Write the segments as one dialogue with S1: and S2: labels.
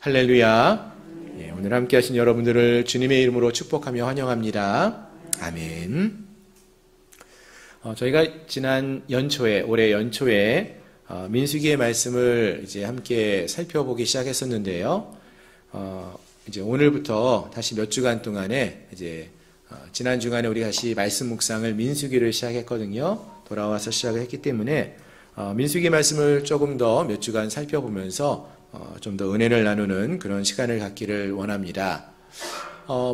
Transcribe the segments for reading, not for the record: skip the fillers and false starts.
S1: 할렐루야. 오늘 함께 하신 여러분들을 주님의 이름으로 축복하며 환영합니다. 아멘. 저희가 지난 연초에, 올해 연초에 민수기의 말씀을 이제 함께 살펴보기 시작했었는데요. 이제 오늘부터 다시 몇 주간 동안에 이제 지난 주간에 우리 다시 말씀 묵상을 민수기를 시작했거든요. 돌아와서 시작을 했기 때문에 민수기 말씀을 조금 더 몇 주간 살펴보면서 좀 더 은혜를 나누는 그런 시간을 갖기를 원합니다.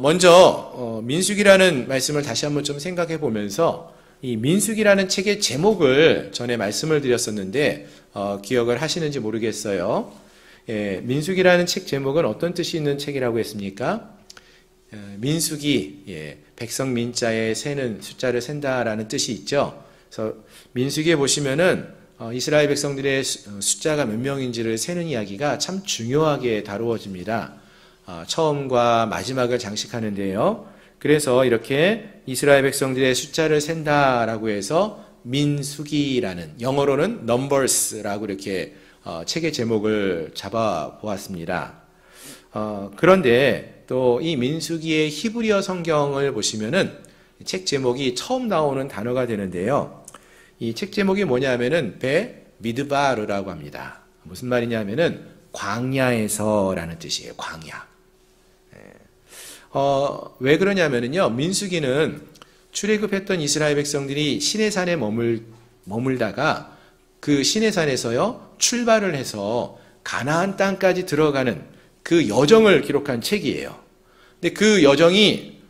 S1: 먼저 민수기라는 말씀을 다시 한번 좀 생각해 보면서 이 민수기라는 책의 제목을 전에 말씀을 드렸었는데 기억을 하시는지 모르겠어요. 민수기라는 책 제목은 어떤 뜻이 있는 책이라고 했습니까? 민수기, 백성 민자에 세는 숫자를 센다라는 뜻이 있죠. 그래서 민수기에 보시면은 이스라엘 백성들의 숫자가 몇 명인지를 세는 이야기가 참 중요하게 다루어집니다. 처음과 마지막을 장식하는데요. 그래서 이렇게 이스라엘 백성들의 숫자를 센다라고 해서 민수기라는, 영어로는 numbers라고 이렇게 책의 제목을 잡아보았습니다. 그런데 또 이 민수기의 히브리어 성경을 보시면은 책 제목이 처음 나오는 단어가 되는데요. 이 책 제목이 뭐냐면은 미드바르라고 합니다. 무슨 말이냐면은 광야에서라는 뜻이에요. 광야. 왜 그러냐면은요. 민수기는 출애굽했던 이스라엘 백성들이 시내산에 머물다가 그 시내산에서요 출발을 해서 가나안 땅까지 들어가는 그 여정을 기록한 책이에요. 근데 그 여정이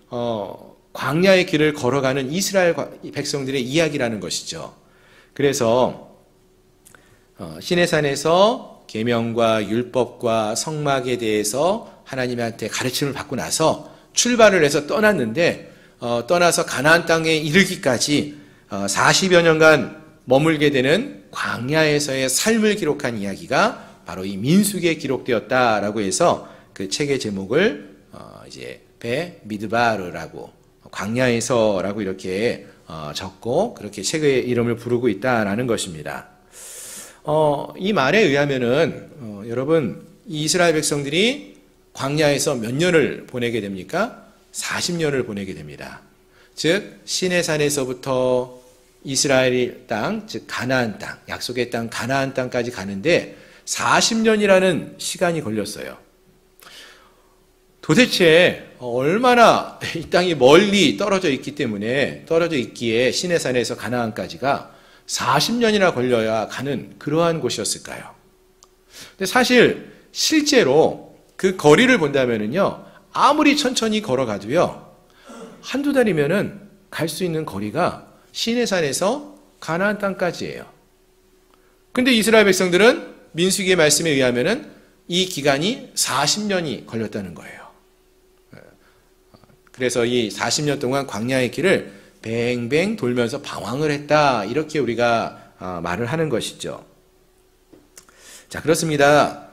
S1: 광야의 길을 걸어가는 이스라엘 백성들의 이야기라는 것이죠. 그래서 시내산에서 계명과 율법과 성막에 대해서 하나님한테 가르침을 받고 나서 출발을 해서 떠났는데 떠나서 가나안 땅에 이르기까지 40여 년간 머물게 되는 광야에서의 삶을 기록한 이야기가 바로 이 민수기에 기록되었다라고 해서 그 책의 제목을 이제 미드바르라고 광야에서라고 이렇게 적고 그렇게 책의 이름을 부르고 있다라는 것입니다. 이 말에 의하면은 여러분 이 이스라엘 백성들이 광야에서 몇 년을 보내게 됩니까? 40년을 보내게 됩니다. 즉 시내산에서부터 이스라엘 땅, 즉 가나안 땅, 약속의 땅 가나안 땅까지 가는데 40년이라는 시간이 걸렸어요. 도대체 얼마나 이 땅이 멀리 떨어져 있기에 시내산에서 가나안까지가 40년이나 걸려야 가는 그러한 곳이었을까요? 근데 사실 실제로 그 거리를 본다면은요, 아무리 천천히 걸어가도요, 한두 달이면은 갈 수 있는 거리가 시내산에서 가나안 땅까지예요. 근데 이스라엘 백성들은 민수기의 말씀에 의하면은 이 기간이 40년이 걸렸다는 거예요. 그래서 이 40년 동안 광야의 길을 뱅뱅 돌면서 방황을 했다. 이렇게 우리가 말을 하는 것이죠. 자, 그렇습니다.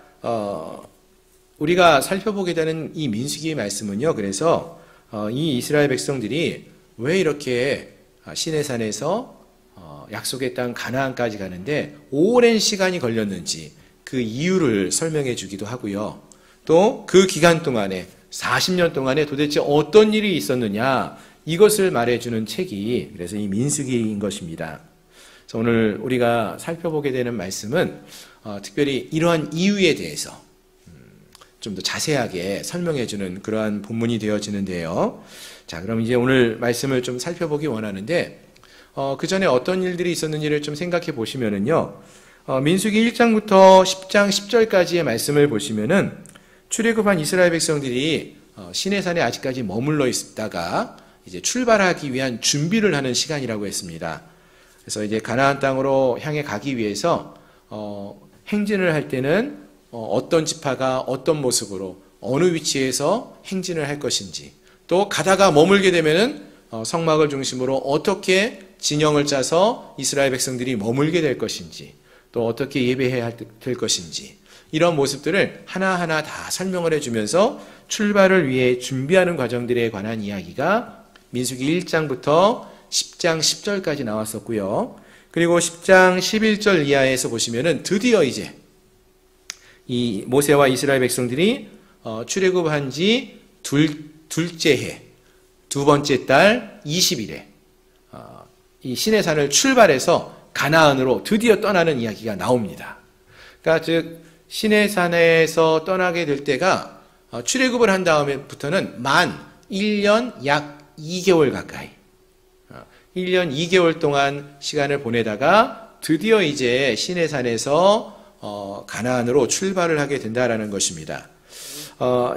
S1: 우리가 살펴보게 되는 이 민수기의 말씀은요. 그래서 이 이스라엘 백성들이 왜 이렇게 시내산에서 약속의 땅 가나안까지 가는데 오랜 시간이 걸렸는지 그 이유를 설명해 주기도 하고요. 또 그 기간 동안에 40년 동안에 도대체 어떤 일이 있었느냐 이것을 말해주는 책이 그래서 이 민수기인 것입니다. 그래서 오늘 우리가 살펴보게 되는 말씀은 특별히 이러한 이유에 대해서 좀 더 자세하게 설명해주는 그러한 본문이 되어지는데요. 자, 그럼 이제 오늘 말씀을 좀 살펴보기 원하는데 그 전에 어떤 일들이 있었는지를 좀 생각해 보시면은요. 민수기 1장부터 10장 10절까지의 말씀을 보시면은 출애굽한 이스라엘 백성들이 시내산에 아직까지 머물러 있다가 이제 출발하기 위한 준비를 하는 시간이라고 했습니다. 그래서 이제 가나안 땅으로 향해 가기 위해서 행진을 할 때는 어떤 지파가 어떤 모습으로 어느 위치에서 행진을 할 것인지, 또 가다가 머물게 되면은 성막을 중심으로 어떻게 진영을 짜서 이스라엘 백성들이 머물게 될 것인지, 또 어떻게 예배해야 될 것인지, 이런 모습들을 하나하나 다 설명을 해주면서 출발을 위해 준비하는 과정들에 관한 이야기가 민수기 1장부터 10장 10절까지 나왔었고요. 그리고 10장 11절 이하에서 보시면은 드디어 이제 이 모세와 이스라엘 백성들이 출애굽한 지 둘째 해, 두 번째 달 20일에 이 시내산을 출발해서 가나안으로 드디어 떠나는 이야기가 나옵니다. 그러니까 즉 시내산에서 떠나게 될 때가 출애굽을 한 다음에부터는 만 1년 약 2개월 가까이 1년 2개월 동안 시간을 보내다가 드디어 이제 시내산에서 가나안으로 출발을 하게 된다라는 것입니다.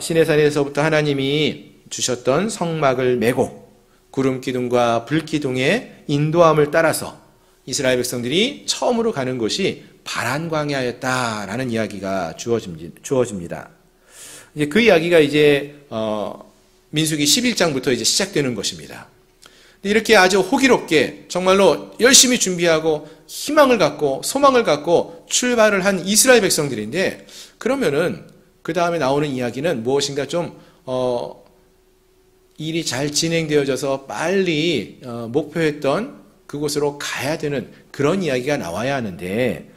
S1: 시내산에서부터 하나님이 주셨던 성막을 메고 구름 기둥과 불 기둥의 인도함을 따라서 이스라엘 백성들이 처음으로 가는 곳이 바란 광야였다라는 이야기가 주어집니다. 이제 그 이야기가 이제 민수기 11장부터 이제 시작되는 것입니다. 이렇게 아주 호기롭게 정말로 열심히 준비하고 희망을 갖고 소망을 갖고 출발을 한 이스라엘 백성들인데, 그러면은 그 다음에 나오는 이야기는 무엇인가 좀 일이 잘 진행되어져서 빨리 목표했던 그곳으로 가야 되는 그런 이야기가 나와야 하는데,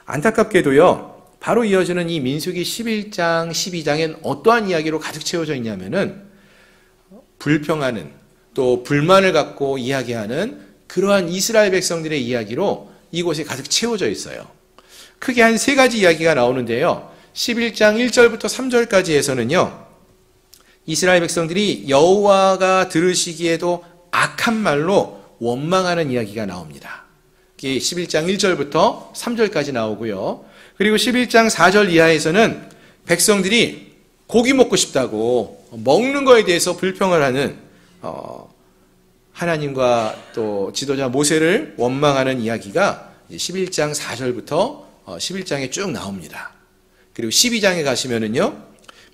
S1: 안타깝게도요 바로 이어지는 이 민수기 11장 12장엔 어떠한 이야기로 가득 채워져 있냐면은 불평하는, 또 불만을 갖고 이야기하는 그러한 이스라엘 백성들의 이야기로 이곳에 가득 채워져 있어요. 크게 한 세 가지 이야기가 나오는데요, 11장 1절부터 3절까지에서는요 이스라엘 백성들이 여호와가 들으시기에도 악한 말로 원망하는 이야기가 나옵니다. 이게 11장 1절부터 3절까지 나오고요. 그리고 11장 4절 이하에서는 백성들이 고기 먹고 싶다고 먹는 거에 대해서 불평을 하는 하나님과 또 지도자 모세를 원망하는 이야기가 11장 4절부터 11장에 쭉 나옵니다. 그리고 12장에 가시면은요,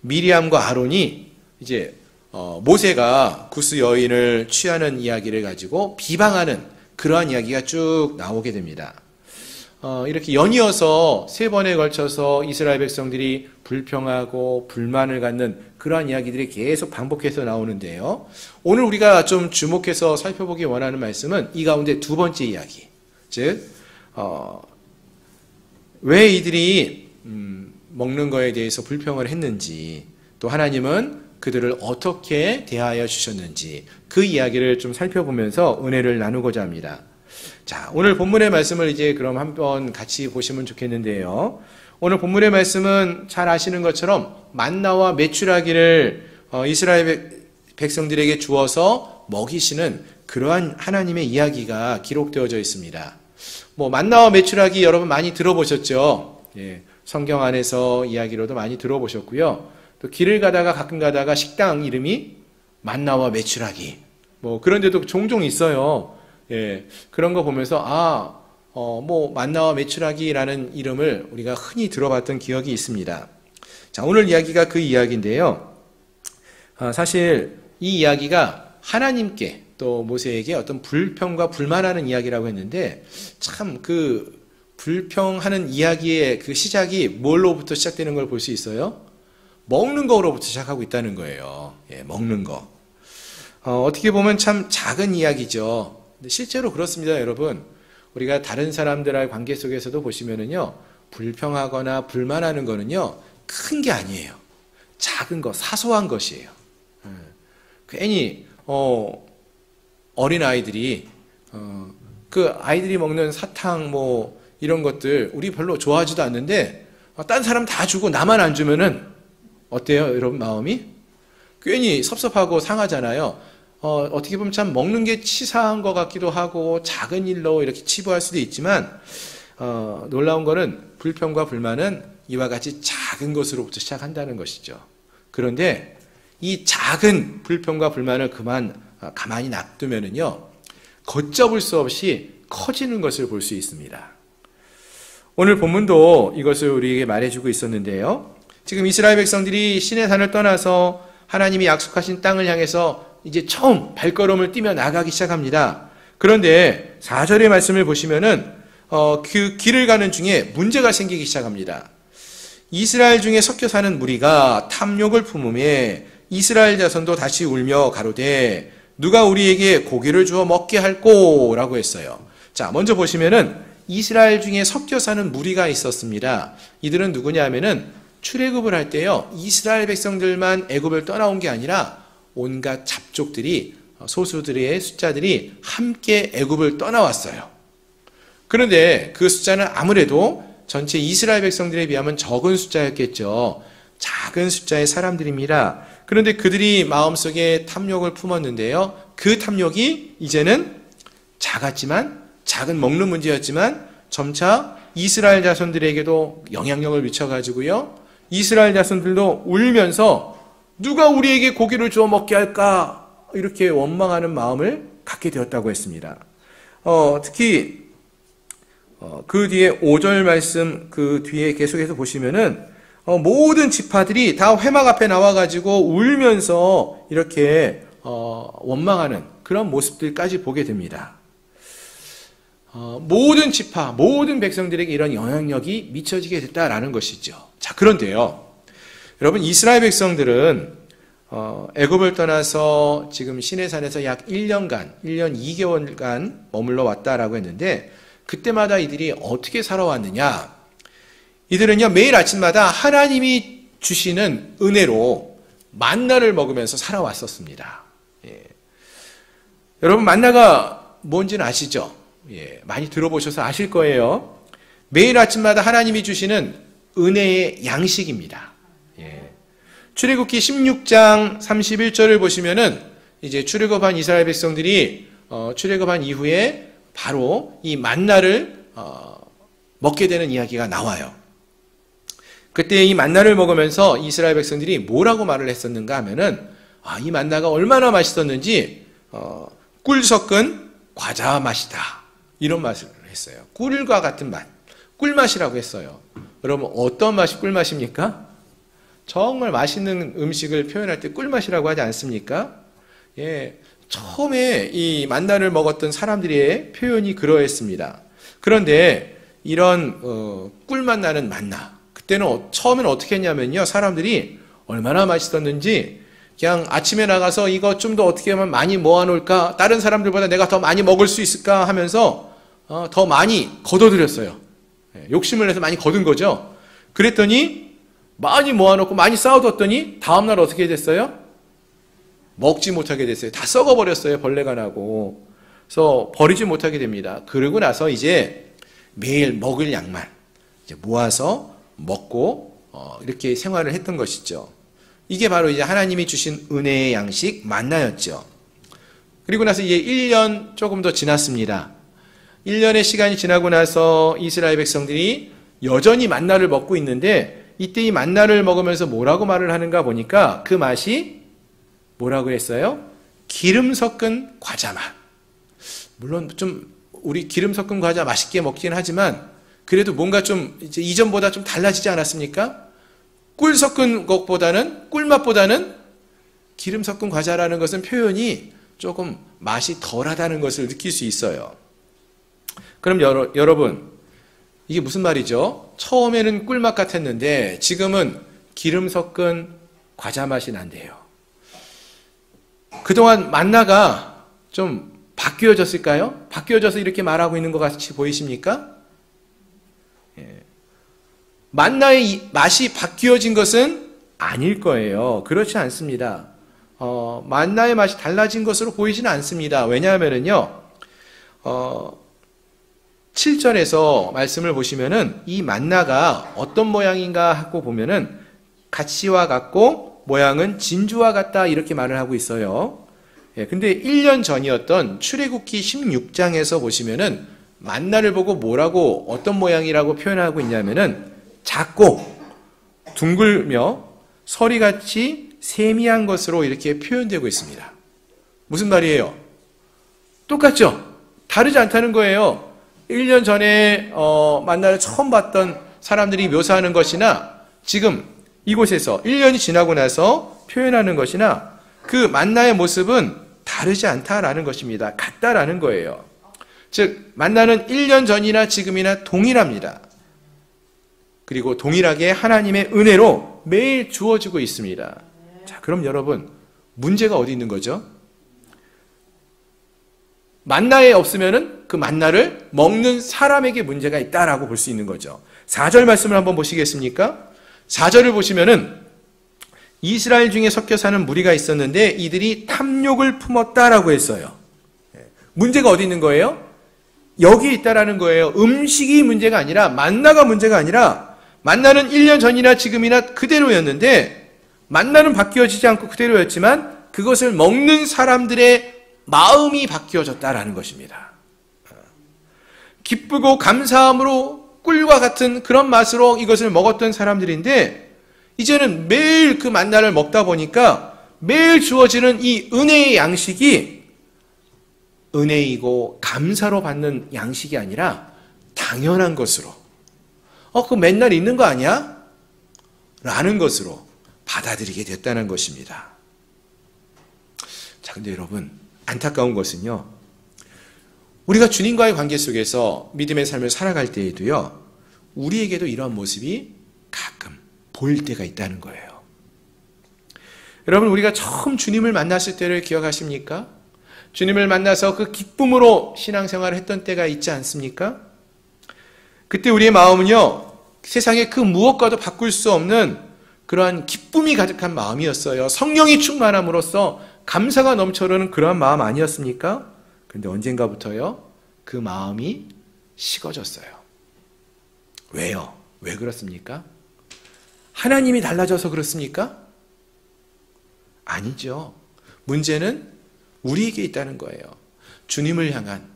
S1: 미리암과 아론이 이제 모세가 구스 여인을 취하는 이야기를 가지고 비방하는 그러한 이야기가 쭉 나오게 됩니다. 이렇게 연이어서 세 번에 걸쳐서 이스라엘 백성들이 불평하고 불만을 갖는 그러한 이야기들이 계속 반복해서 나오는데요, 오늘 우리가 좀 주목해서 살펴보기 원하는 말씀은 이 가운데 두 번째 이야기, 즉 왜 이들이 먹는 거에 대해서 불평을 했는지, 또 하나님은 그들을 어떻게 대하여 주셨는지 그 이야기를 좀 살펴보면서 은혜를 나누고자 합니다. 자, 오늘 본문의 말씀을 이제 그럼 한번 같이 보시면 좋겠는데요, 오늘 본문의 말씀은 잘 아시는 것처럼 만나와 메추라기를 이스라엘 백성들에게 주어서 먹이시는 그러한 하나님의 이야기가 기록되어져 있습니다. 만나와 메추라기 여러분 많이 들어보셨죠? 예, 성경 안에서 이야기로도 많이 들어보셨고요. 또 길을 가다가 가끔 가다가 식당 이름이 만나와 메추라기 그런 데도 종종 있어요. 예, 그런 거 보면서 만나와 메추라기라는 이름을 우리가 흔히 들어봤던 기억이 있습니다. 자, 오늘 이야기가 그 이야기인데요, 사실 이 이야기가 하나님께 또 모세에게 어떤 불평과 불만하는 이야기라고 했는데, 참 그 불평하는 이야기의 그 시작이 뭘로부터 시작되는 걸 볼 수 있어요? 먹는 거로부터 시작하고 있다는 거예요. 예, 먹는 거. 어떻게 보면 참 작은 이야기죠. 근데 실제로 그렇습니다, 여러분. 우리가 다른 사람들과의 관계 속에서도 보시면은요, 불평하거나 불만하는 거는요, 큰 게 아니에요. 작은 거, 사소한 것이에요. 괜히 어린 아이들이 그 아이들이 먹는 사탕 이런 것들 우리 별로 좋아하지도 않는데 딴 사람 다 주고 나만 안 주면은 어때요, 여러분? 마음이 괜히 섭섭하고 상하잖아요. 어떻게 보면 참 먹는 게 치사한 것 같기도 하고 작은 일로 이렇게 치부할 수도 있지만, 놀라운 거는 불평과 불만은 이와 같이 작은 것으로부터 시작한다는 것이죠. 그런데 이 작은 불평과 불만을 가만히 놔두면은요, 걷잡을 수 없이 커지는 것을 볼 수 있습니다. 오늘 본문도 이것을 우리에게 말해주고 있었는데요, 지금 이스라엘 백성들이 시내산을 떠나서 하나님이 약속하신 땅을 향해서 이제 처음 발걸음을 띄며 나가기 시작합니다. 그런데 4절의 말씀을 보시면은 그 길을 가는 중에 문제가 생기기 시작합니다. 이스라엘 중에 섞여 사는 무리가 탐욕을 품음에 이스라엘 자손도 다시 울며 가로되 누가 우리에게 고기를 주어 먹게 할꼬? 라고 했어요. 자, 먼저 보시면은 이스라엘 중에 섞여 사는 무리가 있었습니다. 이들은 누구냐 하면은 출애굽을 할 때요, 이스라엘 백성들만 애굽을 떠나온 게 아니라 온갖 잡족들이, 소수들의 숫자들이 함께 애굽을 떠나왔어요. 그런데 그 숫자는 아무래도 전체 이스라엘 백성들에 비하면 적은 숫자였겠죠. 작은 숫자의 사람들입니다. 그런데 그들이 마음속에 탐욕을 품었는데요, 그 탐욕이 이제는 작은 먹는 문제였지만 점차 이스라엘 자손들에게도 영향력을 미쳐가지고요, 이스라엘 자손들도 울면서 누가 우리에게 고기를 주워 먹게 할까, 이렇게 원망하는 마음을 갖게 되었다고 했습니다. 특히 그 뒤에 5절 말씀 그 뒤에 계속해서 보시면은 모든 지파들이 다 회막 앞에 나와가지고 울면서 이렇게 원망하는 그런 모습들까지 보게 됩니다. 모든 지파, 모든 백성들에게 이런 영향력이 미쳐지게 됐다라는 것이죠. 자, 그런데요, 여러분, 이스라엘 백성들은 애굽을 떠나서 지금 시내산에서 약 1년 2개월간 머물러 왔다라고 했는데, 그때마다 이들이 어떻게 살아왔느냐? 이들은요, 매일 아침마다 하나님이 주시는 은혜로 만나를 먹으면서 살아왔었습니다. 예. 여러분, 만나가 뭔지는 아시죠? 예, 많이 들어보셔서 아실 거예요. 매일 아침마다 하나님이 주시는 은혜의 양식입니다. 예. 출애굽기 16장 31절을 보시면은 이제 출애굽한 이스라엘 백성들이 출애굽한 이후에 바로 이 만나를 먹게 되는 이야기가 나와요. 그때 이 만나를 먹으면서 이스라엘 백성들이 뭐라고 말을 했었는가 하면은, 이 만나가 얼마나 맛있었는지 꿀 섞은 과자 맛이다, 이런 맛을 했어요. 꿀과 같은 맛, 꿀맛이라고 했어요. 여러분, 어떤 맛이 꿀맛입니까? 정말 맛있는 음식을 표현할 때 꿀맛이라고 하지 않습니까? 예, 처음에 이 만나를 먹었던 사람들의 표현이 그러했습니다. 그런데 이런 꿀맛 나는 만나, 그때는 처음에는 어떻게 했냐면요, 사람들이 얼마나 맛있었는지 그냥 아침에 나가서 이거 좀 더 어떻게 하면 많이 모아놓을까, 다른 사람들보다 내가 더 많이 먹을 수 있을까 하면서 더 많이 거둬들였어요. 욕심을 내서 많이 거둔 거죠. 그랬더니 많이 모아놓고 많이 쌓아뒀더니 다음날 어떻게 됐어요? 먹지 못하게 됐어요. 다 썩어버렸어요. 벌레가 나고. 그래서 버리지 못하게 됩니다. 그러고 나서 이제 매일 먹을 양만 이제 모아서 먹고 이렇게 생활을 했던 것이죠. 이게 바로 이제 하나님이 주신 은혜의 양식 만나였죠. 그리고 나서 이제 1년 조금 더 지났습니다. 1년의 시간이 지나고 나서 이스라엘 백성들이 여전히 만나를 먹고 있는데, 이때 이 만나를 먹으면서 뭐라고 말을 하는가 보니까 그 맛이 뭐라고 했어요? 기름 섞은 과자 맛. 물론 좀 우리 기름 섞은 과자 맛있게 먹긴 하지만 그래도 뭔가 좀 이제 이전보다 좀 달라지지 않았습니까? 꿀 섞은 것보다는, 꿀맛보다는 기름 섞은 과자라는 것은 표현이 조금 맛이 덜하다는 것을 느낄 수 있어요. 그럼 여러분, 이게 무슨 말이죠? 처음에는 꿀맛 같았는데 지금은 기름 섞은 과자 맛이 난대요. 그동안 만나가 좀 바뀌어졌을까요? 바뀌어져서 이렇게 말하고 있는 것 같이 보이십니까? 예. 만나의 맛이 바뀌어진 것은 아닐 거예요. 그렇지 않습니다. 만나의 맛이 달라진 것으로 보이지는 않습니다. 왜냐하면요, 7절에서 말씀을 보시면은 이 만나가 어떤 모양인가 하고 보면은 가시와 같고 모양은 진주와 같다, 이렇게 말을 하고 있어요. 예, 근데 1년 전이었던 출애굽기 16장에서 보시면은 만나를 보고 뭐라고, 어떤 모양이라고 표현하고 있냐면은 작고 둥글며 서리같이 세미한 것으로 이렇게 표현되고 있습니다. 무슨 말이에요? 똑같죠? 다르지 않다는 거예요. 1년 전에 만나를 처음 봤던 사람들이 묘사하는 것이나 지금 이곳에서 1년이 지나고 나서 표현하는 것이나 그 만나의 모습은 다르지 않다라는 것입니다. 같다라는 거예요. 즉 만나는 1년 전이나 지금이나 동일합니다. 그리고 동일하게 하나님의 은혜로 매일 주어지고 있습니다. 자, 그럼 여러분, 문제가 어디 있는 거죠? 만나에 없으면은 그 만나를 먹는 사람에게 문제가 있다라고 볼 수 있는 거죠. 4절 말씀을 한번 보시겠습니까? 4절을 보시면은 이스라엘 중에 섞여 사는 무리가 있었는데 이들이 탐욕을 품었다라고 했어요. 문제가 어디 있는 거예요? 여기 있다라는 거예요. 음식이 문제가 아니라, 만나가 문제가 아니라, 만나는 1년 전이나 지금이나 그대로였는데, 만나는 바뀌어지지 않고 그대로였지만 그것을 먹는 사람들의 마음이 바뀌어졌다라는 것입니다. 기쁘고 감사함으로 꿀과 같은 그런 맛으로 이것을 먹었던 사람들인데, 이제는 매일 그 만나를 먹다 보니까 매일 주어지는 이 은혜의 양식이 은혜이고 감사로 받는 양식이 아니라 당연한 것으로, 그거 맨날 있는 거 아니야? 라는 것으로 받아들이게 됐다는 것입니다. 자, 근데 여러분, 안타까운 것은요, 우리가 주님과의 관계 속에서 믿음의 삶을 살아갈 때에도요, 우리에게도 이러한 모습이 가끔 보일 때가 있다는 거예요. 여러분, 우리가 처음 주님을 만났을 때를 기억하십니까? 주님을 만나서 그 기쁨으로 신앙생활을 했던 때가 있지 않습니까? 그때 우리의 마음은요, 세상의 그 무엇과도 바꿀 수 없는 그러한 기쁨이 가득한 마음이었어요. 성령이 충만함으로써 감사가 넘쳐흐르는 그러한 마음 아니었습니까? 그런데 언젠가부터요, 그 마음이 식어졌어요. 왜요? 왜 그렇습니까? 하나님이 달라져서 그렇습니까? 아니죠. 문제는 우리에게 있다는 거예요. 주님을 향한,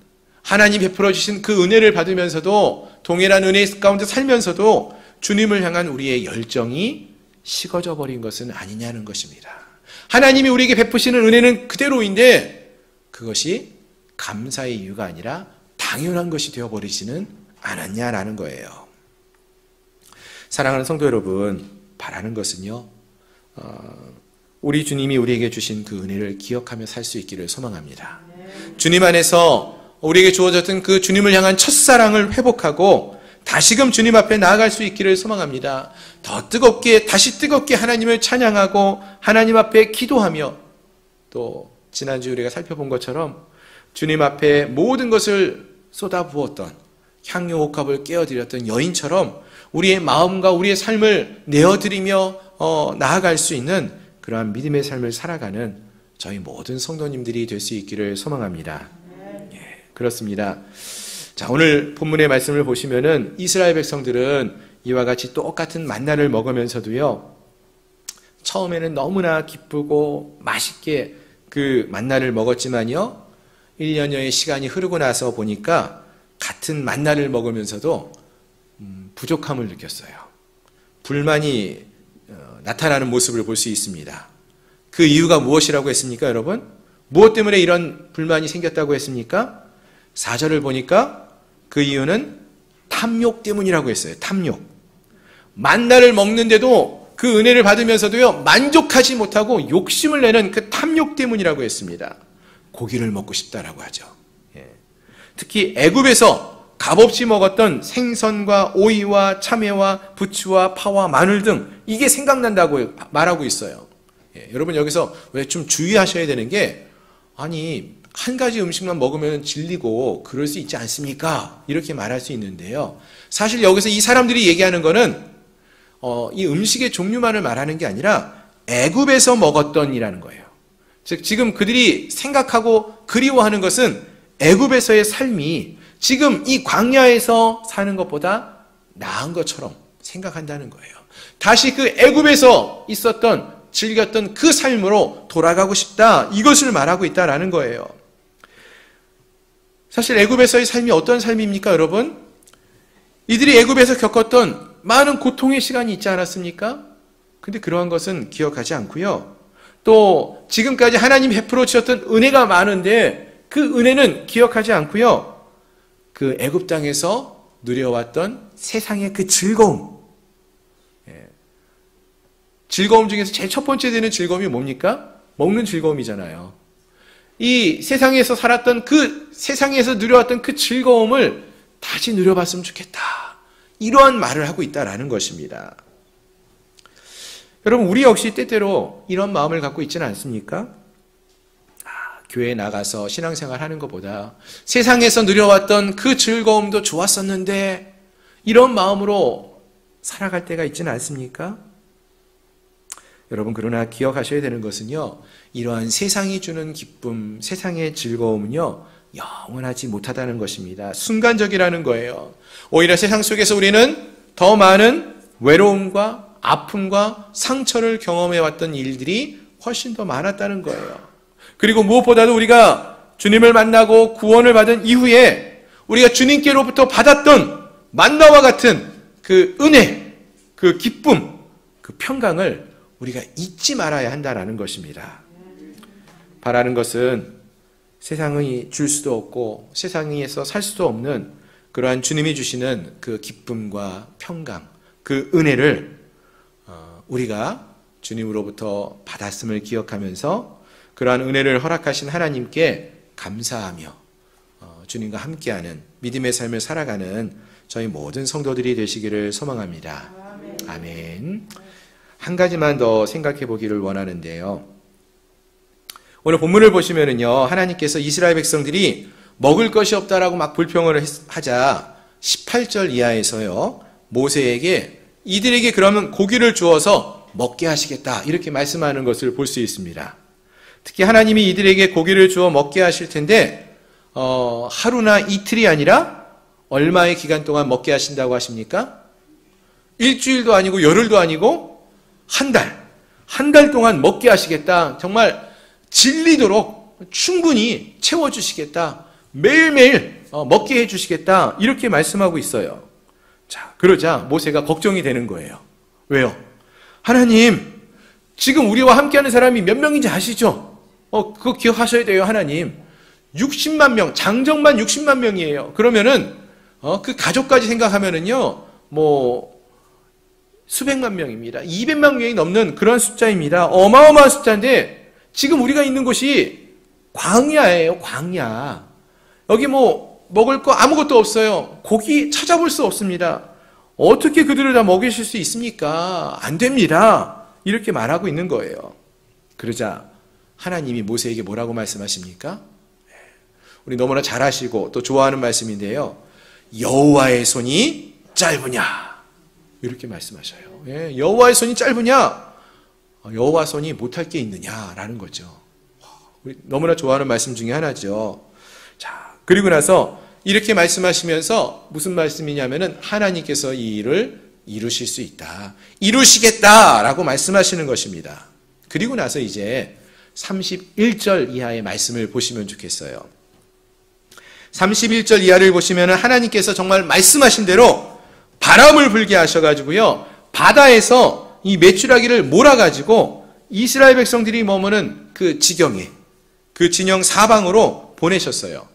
S1: 하나님 베풀어 주신 그 은혜를 받으면서도, 동일한 은혜 가운데 살면서도 주님을 향한 우리의 열정이 식어져 버린 것은 아니냐는 것입니다. 하나님이 우리에게 베푸시는 은혜는 그대로인데 그것이 감사의 이유가 아니라 당연한 것이 되어버리지는 않았냐라는 거예요. 사랑하는 성도 여러분, 바라는 것은요, 우리 주님이 우리에게 주신 그 은혜를 기억하며 살 수 있기를 소망합니다. 주님 안에서 우리에게 주어졌던 그 주님을 향한 첫사랑을 회복하고 다시금 주님 앞에 나아갈 수 있기를 소망합니다. 더 뜨겁게, 다시 뜨겁게 하나님을 찬양하고 하나님 앞에 기도하며, 또 지난주 우리가 살펴본 것처럼 주님 앞에 모든 것을 쏟아부었던, 향유옥합을 깨어드렸던 여인처럼 우리의 마음과 우리의 삶을 내어드리며 나아갈 수 있는 그러한 믿음의 삶을 살아가는 저희 모든 성도님들이 될 수 있기를 소망합니다. 예, 그렇습니다. 자, 오늘 본문의 말씀을 보시면은 이스라엘 백성들은 이와 같이 똑같은 만나를 먹으면서도요, 처음에는 너무나 기쁘고 맛있게 그 만나를 먹었지만요, 1년여의 시간이 흐르고 나서 보니까 같은 만나를 먹으면서도 부족함을 느꼈어요. 불만이 나타나는 모습을 볼 수 있습니다. 그 이유가 무엇이라고 했습니까, 여러분? 무엇 때문에 이런 불만이 생겼다고 했습니까? 4절을 보니까 그 이유는 탐욕 때문이라고 했어요. 탐욕. 만나를 먹는데도 그 은혜를 받으면서도요, 만족하지 못하고 욕심을 내는 그 탐욕 때문이라고 했습니다. 고기를 먹고 싶다라고 하죠. 예. 특히 애굽에서 값없이 먹었던 생선과 오이와 참외와 부추와 파와 마늘 등 이게 생각난다고 말하고 있어요. 예, 여러분 여기서 왜 좀 주의하셔야 되는 게, 아니 한 가지 음식만 먹으면 질리고 그럴 수 있지 않습니까? 이렇게 말할 수 있는데요. 사실 여기서 이 사람들이 얘기하는 거는 이 음식의 종류만을 말하는 게 아니라 애굽에서 먹었던이라는 거예요. 즉 지금 그들이 생각하고 그리워하는 것은 애굽에서의 삶이 지금 이 광야에서 사는 것보다 나은 것처럼 생각한다는 거예요. 다시 그 애굽에서 있었던, 즐겼던 그 삶으로 돌아가고 싶다, 이것을 말하고 있다라는 거예요. 사실 애굽에서의 삶이 어떤 삶입니까, 여러분? 이들이 애굽에서 겪었던 많은 고통의 시간이 있지 않았습니까? 근데 그러한 것은 기억하지 않고요. 또 지금까지 하나님이 베풀어 주셨던 은혜가 많은데 그 은혜는 기억하지 않고요. 그 애굽 땅에서 누려왔던 세상의 그 즐거움, 즐거움 중에서 제일 첫 번째 되는 즐거움이 뭡니까? 먹는 즐거움이잖아요. 이 세상에서 살았던 그 세상에서 누려왔던 그 즐거움을 다시 누려봤으면 좋겠다, 이러한 말을 하고 있다라는 것입니다. 여러분, 우리 역시 때때로 이런 마음을 갖고 있지는 않습니까? 교회에 나가서 신앙생활 하는 것보다 세상에서 누려왔던 그 즐거움도 좋았었는데, 이런 마음으로 살아갈 때가 있지는 않습니까? 여러분, 그러나 기억하셔야 되는 것은요, 이러한 세상이 주는 기쁨, 세상의 즐거움은요, 영원하지 못하다는 것입니다. 순간적이라는 거예요. 오히려 세상 속에서 우리는 더 많은 외로움과 아픔과 상처를 경험해왔던 일들이 훨씬 더 많았다는 거예요. 그리고 무엇보다도 우리가 주님을 만나고 구원을 받은 이후에 우리가 주님께로부터 받았던 만나와 같은 그 은혜, 그 기쁨, 그 평강을 우리가 잊지 말아야 한다는 것입니다. 바라는 것은 세상이 줄 수도 없고 세상에서 살 수도 없는 그러한 주님이 주시는 그 기쁨과 평강, 그 은혜를 우리가 주님으로부터 받았음을 기억하면서 그러한 은혜를 허락하신 하나님께 감사하며 주님과 함께하는 믿음의 삶을 살아가는 저희 모든 성도들이 되시기를 소망합니다. 아멘. 한 가지만 더 생각해 보기를 원하는데요. 오늘 본문을 보시면은요, 하나님께서 이스라엘 백성들이 먹을 것이 없다라고 막 불평을 하자 18절 이하에서요, 모세에게 이들에게 그러면 고기를 주어서 먹게 하시겠다 이렇게 말씀하는 것을 볼 수 있습니다. 특히 하나님이 이들에게 고기를 주어 먹게 하실 텐데 하루나 이틀이 아니라 얼마의 기간 동안 먹게 하신다고 하십니까? 일주일도 아니고 열흘도 아니고 한 달 동안 먹게 하시겠다. 정말 질리도록 충분히 채워주시겠다. 매일매일 먹게 해주시겠다. 이렇게 말씀하고 있어요. 자, 그러자 모세가 걱정이 되는 거예요. 왜요? 하나님, 지금 우리와 함께하는 사람이 몇 명인지 아시죠? 그거 기억하셔야 돼요, 하나님. 60만 명, 장정만 60만 명이에요. 그러면은 그 가족까지 생각하면은요, 수백만 명입니다. 200만 명이 넘는 그런 숫자입니다. 어마어마한 숫자인데 지금 우리가 있는 곳이 광야예요, 광야. 여기 먹을 거 아무것도 없어요. 고기 찾아볼 수 없습니다. 어떻게 그들을 다 먹이실 수 있습니까? 안 됩니다. 이렇게 말하고 있는 거예요. 그러자 하나님이 모세에게 뭐라고 말씀하십니까? 우리 너무나 잘 아시고 또 좋아하는 말씀인데요. 여호와의 손이 짧으냐? 이렇게 말씀하셔요. 예, 여호와의 손이 짧으냐? 여호와 손이 못할 게 있느냐라는 거죠. 우리 너무나 좋아하는 말씀 중에 하나죠. 자, 그리고 나서 이렇게 말씀하시면서 무슨 말씀이냐면은 하나님께서 이 일을 이루실 수 있다. 이루시겠다라고 말씀하시는 것입니다. 그리고 나서 이제 31절 이하의 말씀을 보시면 좋겠어요. 31절 이하를 보시면 하나님께서 정말 말씀하신 대로 바람을 불게 하셔가지고요, 바다에서 이 메추라기를 몰아가지고 이스라엘 백성들이 머무는 그 지경에, 그 진영 사방으로 보내셨어요.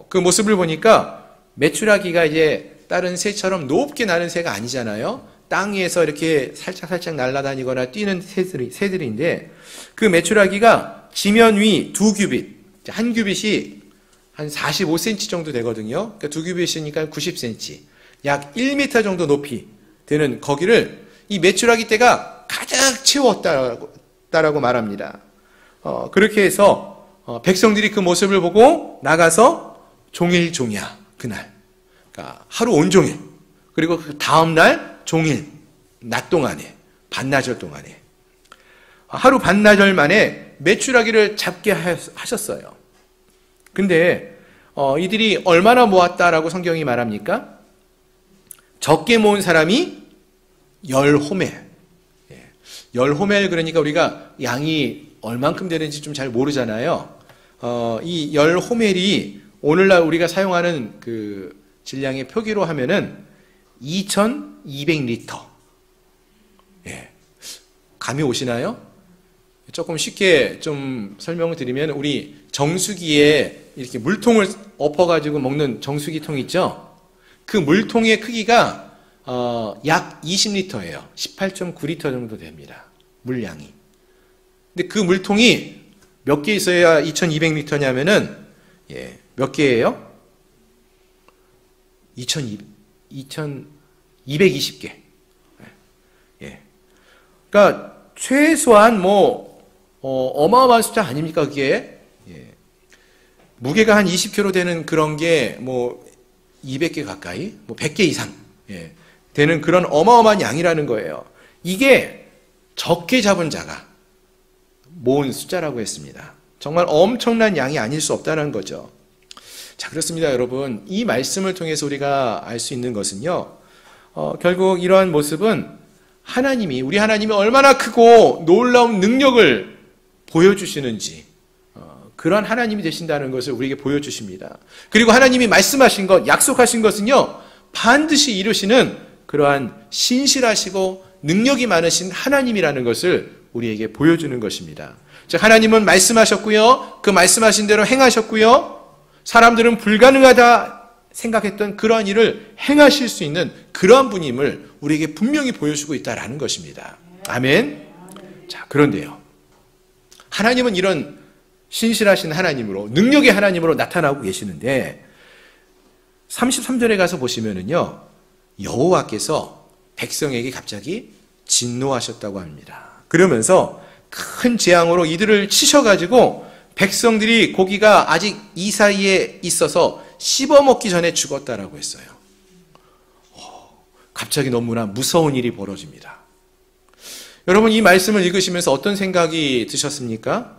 S1: 그 모습을 보니까 메추라기가 이제 다른 새처럼 높게 나는 새가 아니잖아요. 땅 위에서 이렇게 살짝 날아다니거나 뛰는 새들인데 그 메추라기가 지면 위 2규빗, 한 규빗이 한 45cm 정도 되거든요. 그러니까 2규빗이니까 90cm, 약 1m 정도 높이 되는 거기를 이 메추라기 떼가 가득 채웠다라고 말합니다. 그렇게 해서 백성들이 그 모습을 보고 나가서 종일종야, 그날, 그러니까 하루 온종일, 그리고 그 다음날 종일, 낮 동안에, 반나절 동안에 하루 반나절 만에 메추라기를 잡게 하셨어요. 근데 이들이 얼마나 모았다라고 성경이 말합니까? 적게 모은 사람이 10호멜. 10호멜, 그러니까 우리가 양이 얼만큼 되는지 좀 잘 모르잖아요. 이 10호멜이 오늘날 우리가 사용하는 그 질량의 표기로 하면은 2200리터. 예. 감이 오시나요? 조금 쉽게 좀 설명을 드리면, 우리 정수기에 이렇게 물통을 엎어가지고 먹는 정수기통 있죠? 그 물통의 크기가 약 20리터예요. 18.9리터 정도 됩니다. 물량이. 근데 그 물통이 몇 개 있어야 2200리터냐면은, 몇 개예요? 2220개. 그러니까 최소한 어마어마한 숫자 아닙니까, 그게? 무게가 한 20kg 되는 그런 게 200개 가까이, 100개 이상 되는 그런 어마어마한 양이라는 거예요. 이게 적게 잡은 자가 모은 숫자라고 했습니다. 정말 엄청난 양이 아닐 수 없다는 거죠. 자, 그렇습니다, 여러분. 이 말씀을 통해서 우리가 알 수 있는 것은요, 결국 이러한 모습은 우리 하나님이 얼마나 크고 놀라운 능력을 보여주시는지, 그런 하나님이 되신다는 것을 우리에게 보여주십니다. 그리고 하나님이 말씀하신 것, 약속하신 것은요, 반드시 이루시는 그러한 신실하시고 능력이 많으신 하나님이라는 것을 우리에게 보여주는 것입니다. 즉, 하나님은 말씀하셨고요, 그 말씀하신 대로 행하셨고요, 사람들은 불가능하다 생각했던 그러한 일을 행하실 수 있는 그러한 분임을 우리에게 분명히 보여주고 있다는 것입니다. 아멘. 자, 그런데요, 하나님은 이런 신실하신 하나님으로, 능력의 하나님으로 나타나고 계시는데 33절에 가서 보시면은요, 여호와께서 백성에게 갑자기 진노하셨다고 합니다. 그러면서 큰 재앙으로 이들을 치셔가지고 백성들이 고기가 아직 이 사이에 있어서 씹어먹기 전에 죽었다라고 했어요. 갑자기 너무나 무서운 일이 벌어집니다. 여러분, 이 말씀을 읽으시면서 어떤 생각이 드셨습니까?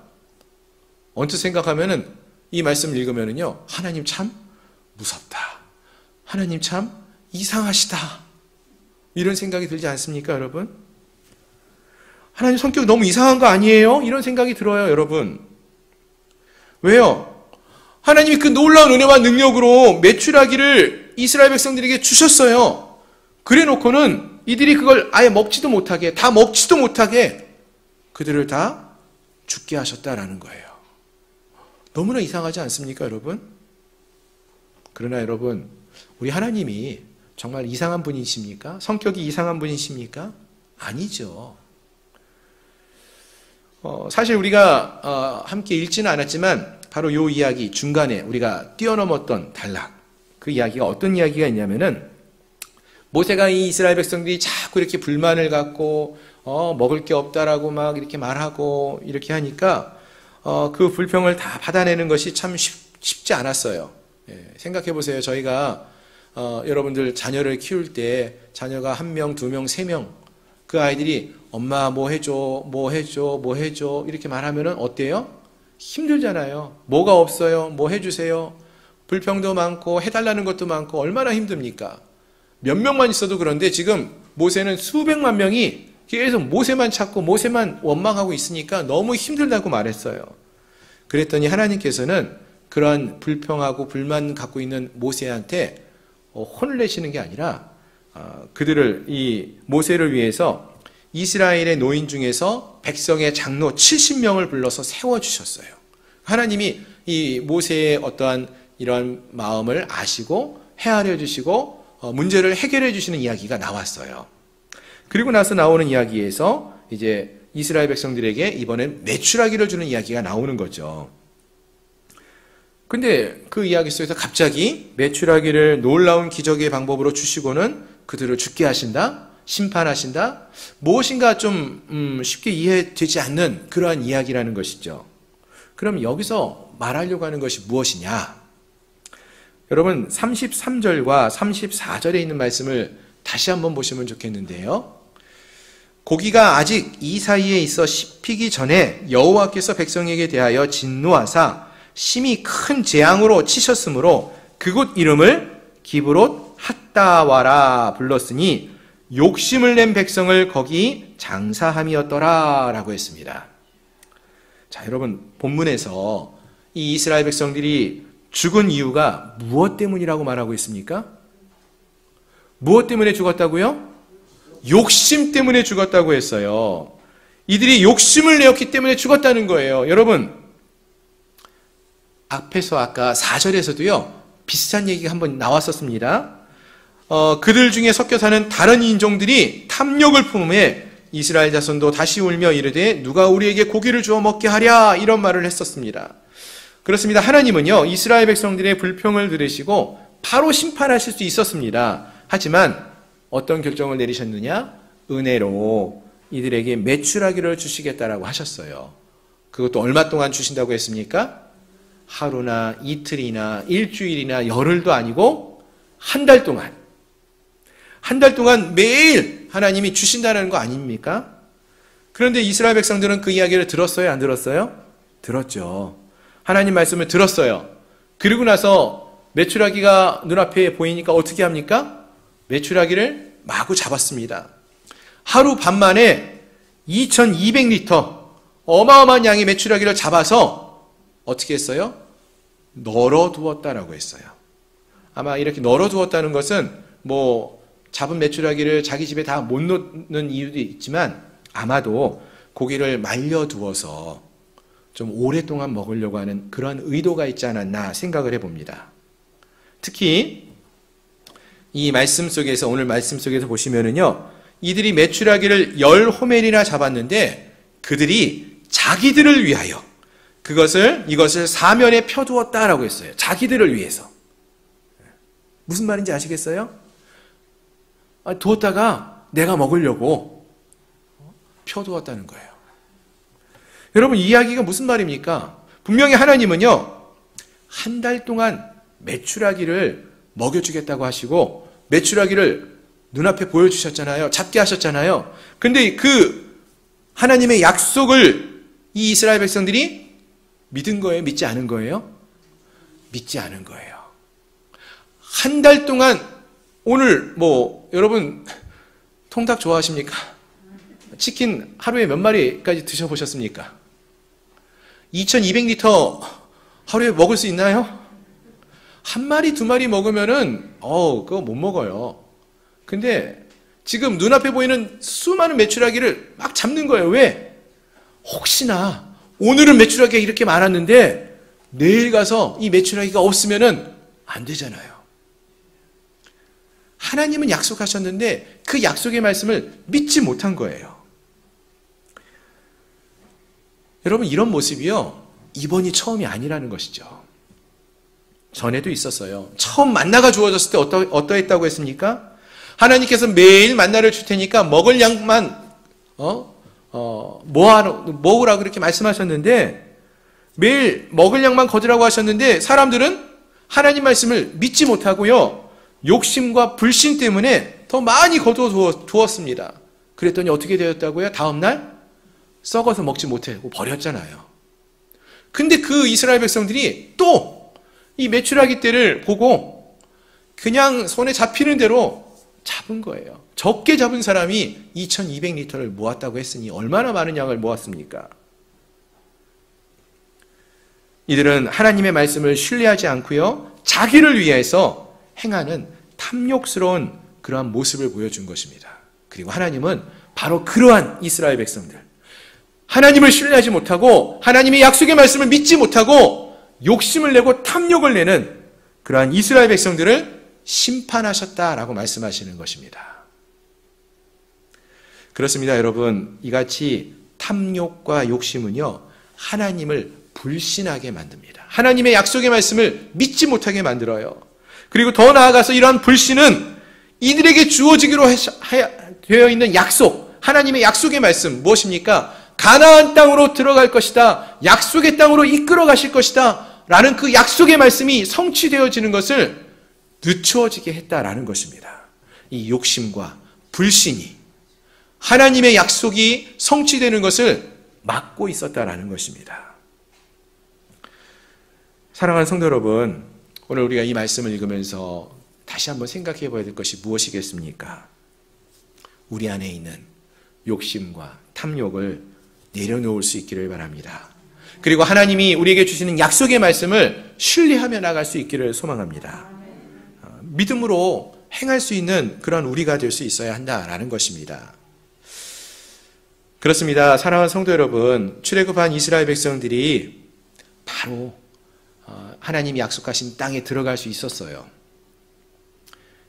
S1: 언뜻 생각하면은, 이 말씀을 읽으면은요, 하나님 참 무섭다, 하나님 참 이상하시다, 이런 생각이 들지 않습니까, 여러분? 하나님 성격이 너무 이상한 거 아니에요? 이런 생각이 들어요, 여러분. 왜요? 하나님이 그 놀라운 은혜와 능력으로 메추라기를 이스라엘 백성들에게 주셨어요. 그래 놓고는 이들이 그걸 아예 먹지도 못하게, 다 먹지도 못하게 그들을 다 죽게 하셨다라는 거예요. 너무나 이상하지 않습니까, 여러분? 그러나 여러분, 우리 하나님이 정말 이상한 분이십니까? 성격이 이상한 분이십니까? 아니죠. 사실 우리가 함께 읽지는 않았지만 바로 이 이야기 중간에 우리가 뛰어넘었던 단락, 그 이야기가 어떤 이야기가 있냐면은, 모세가 이 이스라엘 백성들이 자꾸 이렇게 불만을 갖고 먹을 게 없다라고 막 이렇게 말하고 이렇게 하니까 그 불평을 다 받아내는 것이 참 쉽지 않았어요. 생각해 보세요. 저희가 여러분들 자녀를 키울 때 자녀가 1명, 2명, 3명, 그 아이들이 엄마 뭐 해줘, 뭐 해줘, 뭐 해줘 이렇게 말하면은 어때요? 힘들잖아요. 뭐가 없어요? 뭐 해주세요? 불평도 많고 해달라는 것도 많고 얼마나 힘듭니까? 몇 명만 있어도 그런데 지금 모세는 수백만 명이 계속 모세만 찾고 모세만 원망하고 있으니까 너무 힘들다고 말했어요. 그랬더니 하나님께서는 그러한 불평하고 불만 갖고 있는 모세한테 혼을 내시는 게 아니라 그들을, 이 모세를 위해서 이스라엘의 노인 중에서 백성의 장로 70명을 불러서 세워주셨어요. 하나님이 이 모세의 어떠한 이러한 마음을 아시고 헤아려 주시고 문제를 해결해 주시는 이야기가 나왔어요. 그리고 나서 나오는 이야기에서 이제 이스라엘 백성들에게 이번엔 메추라기를 주는 이야기가 나오는 거죠. 근데 그 이야기 속에서 갑자기 메추라기를 놀라운 기적의 방법으로 주시고는 그들을 죽게 하신다? 심판하신다? 무엇인가 좀 쉽게 이해되지 않는 그러한 이야기라는 것이죠. 그럼 여기서 말하려고 하는 것이 무엇이냐? 여러분 33절과 34절에 있는 말씀을 다시 한번 보시면 좋겠는데요. 고기가 아직 이 사이에 있어 씹히기 전에 여호와께서 백성에게 대하여 진노하사 심히 큰 재앙으로 치셨으므로 그곳 이름을 기브롯 핫다와라 불렀으니 욕심을 낸 백성을 거기 장사함이었더라 라고 했습니다. 자, 여러분 본문에서 이 이스라엘 백성들이 죽은 이유가 무엇 때문이라고 말하고 있습니까? 무엇 때문에 죽었다고요? 욕심 때문에 죽었다고 했어요. 이들이 욕심을 내었기 때문에 죽었다는 거예요. 여러분, 앞에서 아까 4절에서도요, 비슷한 얘기가 한번 나왔었습니다. 그들 중에 섞여 사는 다른 인종들이 탐욕을 품에 이스라엘 자손도 다시 울며 이르되 누가 우리에게 고기를 주어 먹게 하랴 이런 말을 했었습니다. 그렇습니다. 하나님은요, 이스라엘 백성들의 불평을 들으시고 바로 심판하실 수 있었습니다. 하지만 어떤 결정을 내리셨느냐? 은혜로 이들에게 메추라기를 주시겠다라고 하셨어요. 그것도 얼마 동안 주신다고 했습니까? 하루나 이틀이나 일주일이나 열흘도 아니고 한 달 동안. 한 달 동안 매일 하나님이 주신다는 거 아닙니까? 그런데 이스라엘 백성들은 그 이야기를 들었어요? 안 들었어요? 들었죠. 하나님 말씀을 들었어요. 그리고 나서 메추라기가 눈앞에 보이니까 어떻게 합니까? 메추라기를 마구 잡았습니다. 하루 반 만에 2200리터 어마어마한 양의 메추라기를 잡아서 어떻게 했어요? 널어두었다라고 했어요. 아마 이렇게 널어두었다는 것은 뭐 잡은 메추라기를 자기 집에 다 못 놓는 이유도 있지만 아마도 고기를 말려두어서 좀 오랫동안 먹으려고 하는 그런 의도가 있지 않았나 생각을 해봅니다. 특히 이 말씀 속에서, 오늘 말씀 속에서 보시면은요, 이들이 메추라기를 10호멜이나 잡았는데 그들이 자기들을 위하여 이것을 사면에 펴두었다라고 했어요. 자기들을 위해서. 무슨 말인지 아시겠어요? 두었다가 내가 먹으려고 펴두었다는 거예요. 여러분, 이 이야기가 무슨 말입니까? 분명히 하나님은요, 한 달 동안 메추라기를 먹여주겠다고 하시고 메추라기를 눈앞에 보여주셨잖아요. 잡게 하셨잖아요. 근데 그 하나님의 약속을 이 이스라엘 백성들이 믿은 거예요? 믿지 않은 거예요? 믿지 않은 거예요. 한 달 동안, 오늘 여러분 통닭 좋아하십니까? 치킨 하루에 몇 마리까지 드셔보셨습니까? 2200리터 하루에 먹을 수 있나요? 한 마리, 두 마리 먹으면은 그거 못 먹어요. 근데 지금 눈앞에 보이는 수많은 메추라기를 막 잡는 거예요. 왜? 혹시나 오늘은 메추라기가 이렇게 많았는데 내일 가서 이 메추라기가 없으면은 안 되잖아요. 하나님은 약속하셨는데 그 약속의 말씀을 믿지 못한 거예요. 여러분, 이런 모습이요, 이번이 처음이 아니라는 것이죠. 전에도 있었어요. 처음 만나가 주어졌을 때 어떠했다고 했습니까? 하나님께서 매일 만나를 줄 테니까 먹을 양만 먹으라고 그렇게 말씀하셨는데, 매일 먹을 양만 거두라고 하셨는데 사람들은 하나님 말씀을 믿지 못하고요, 욕심과 불신 때문에 더 많이 거두어 두었습니다. 그랬더니 어떻게 되었다고요? 다음날 썩어서 먹지 못하고 버렸잖아요. 근데 그 이스라엘 백성들이 또 이 메추라기 떼를 보고 그냥 손에 잡히는 대로 잡은 거예요. 적게 잡은 사람이 2200리터를 모았다고 했으니 얼마나 많은 양을 모았습니까? 이들은 하나님의 말씀을 신뢰하지 않고요, 자기를 위해서 행하는 탐욕스러운 그러한 모습을 보여준 것입니다. 그리고 하나님은 바로 그러한 이스라엘 백성들, 하나님을 신뢰하지 못하고 하나님의 약속의 말씀을 믿지 못하고 욕심을 내고 탐욕을 내는 그러한 이스라엘 백성들을 심판하셨다라고 말씀하시는 것입니다. 그렇습니다, 여러분. 이같이 탐욕과 욕심은요, 하나님을 불신하게 만듭니다. 하나님의 약속의 말씀을 믿지 못하게 만들어요. 그리고 더 나아가서 이러한 불신은 이들에게 주어지기로 되어 있는 약속, 하나님의 약속의 말씀 무엇입니까? 가나안 땅으로 들어갈 것이다, 약속의 땅으로 이끌어 가실 것이다 라는 그 약속의 말씀이 성취되어지는 것을 늦추어지게 했다라는 것입니다. 이 욕심과 불신이 하나님의 약속이 성취되는 것을 막고 있었다라는 것입니다. 사랑하는 성도 여러분, 오늘 우리가 이 말씀을 읽으면서 다시 한번 생각해 봐야 될 것이 무엇이겠습니까? 우리 안에 있는 욕심과 탐욕을 내려놓을 수 있기를 바랍니다. 그리고 하나님이 우리에게 주시는 약속의 말씀을 신뢰하며 나갈 수 있기를 소망합니다. 믿음으로 행할 수 있는 그런 우리가 될 수 있어야 한다라는 것입니다. 그렇습니다. 사랑하는 성도 여러분, 출애굽한 이스라엘 백성들이 바로 하나님이 약속하신 땅에 들어갈 수 있었어요.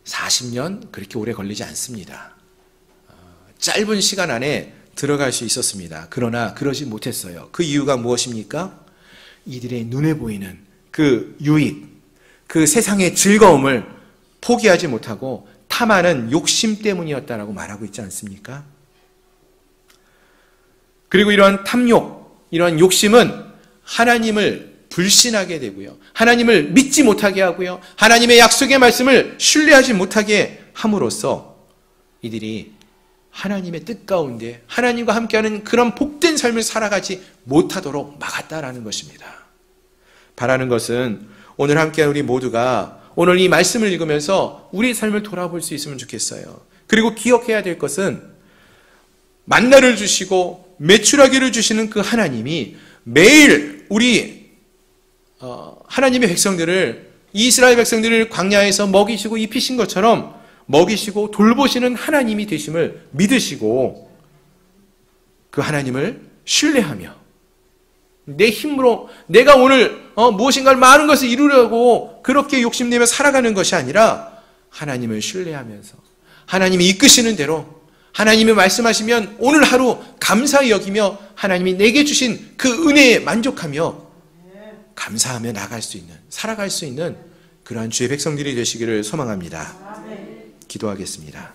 S1: 40년 그렇게 오래 걸리지 않습니다. 짧은 시간 안에 들어갈 수 있었습니다. 그러나 그러지 못했어요. 그 이유가 무엇입니까? 이들의 눈에 보이는 그 유익, 그 세상의 즐거움을 포기하지 못하고 탐하는 욕심 때문이었다라고 말하고 있지 않습니까? 그리고 이러한 탐욕, 이러한 욕심은 하나님을 불신하게 되고요, 하나님을 믿지 못하게 하고요, 하나님의 약속의 말씀을 신뢰하지 못하게 함으로써 이들이 하나님의 뜻 가운데 하나님과 함께하는 그런 복된 삶을 살아가지 못하도록 막았다라는 것입니다. 바라는 것은 오늘 함께한 우리 모두가 오늘 이 말씀을 읽으면서 우리의 삶을 돌아볼 수 있으면 좋겠어요. 그리고 기억해야 될 것은 만나를 주시고 메추라기를 주시는 그 하나님이 매일 우리 하나님의 백성들을, 이스라엘 백성들을 광야에서 먹이시고 입히신 것처럼 먹이시고 돌보시는 하나님이 되심을 믿으시고 그 하나님을 신뢰하며 내 힘으로 내가 오늘 무엇인가 많은 것을 이루려고 그렇게 욕심내며 살아가는 것이 아니라 하나님을 신뢰하면서 하나님이 이끄시는 대로 하나님이 말씀하시면 오늘 하루 감사히 여기며 하나님이 내게 주신 그 은혜에 만족하며 감사하며 나갈 수 있는, 살아갈 수 있는 그러한 주의 백성들이 되시기를 소망합니다. 기도하겠습니다.